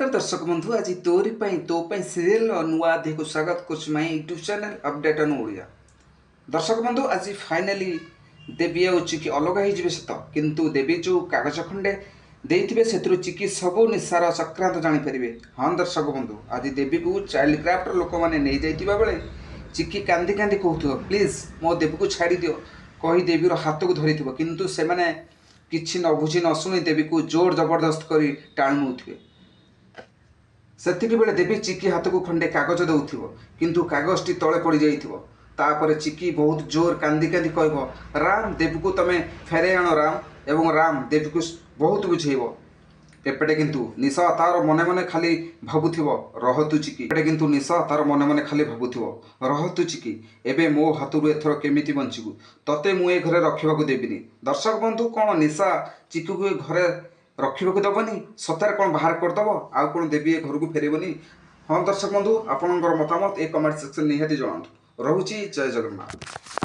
नमस्कार दर्शक बंधु आज तोरी तो सीरियल नुआ अध्याय को स्वागत कर YouTube channel update on Odia. दर्शक बंधु आज फाइनाली देवी आ चिकी अलग हो सत किंतु देवी जो कागज खंडे देते से चिकी सबू निशार चक्रांत जानीपर। हाँ दर्शक बंधु आज देवी को चाइल्ड क्राफ्ट लोक मैंने नहीं जाइए बेले चिकी कांदी कांदी कहूथ प्लीज मो देवी को छाड़ी दियो कही देवीर हाथ को धरी किंतु से मैंने किसी न बुझी न शुणी देवी को जोर जबरदस्त कर टाणु नौथे। सेतिक बेले देवी चिकी हाथ को खंडे कागज दौथिबो किंतु कागजटी तले पड़ जाइथिबो। तापर चिकी बहुत जोर कांदी कांदी कहबो राम देवी को तमे फेरे आण राम एवं राम देवी को बहुत बुझेइबो। एपटे किंतु निशा तार मने मने खाली भाबुथिबो रहतु चिकी। एपटे किंतु निशा तार मने मने खाली भाबुथिबो रहतु चिकी एबे मो हाथरू एथर केमिति बंचिबु तते मु ए घरे रखिबाकू देबिनी। दर्शक बंधु कोन निशा चिकी को घरे रखा दबनी सतार कौन बाहर करदेव आउ कौन देवी घर को फेरबनी। हाँ दर्शक बंधु आपंकर मतामत ए कमेंट सेक्शन निहाती जनातु। रहुची जय जगन्नाथ।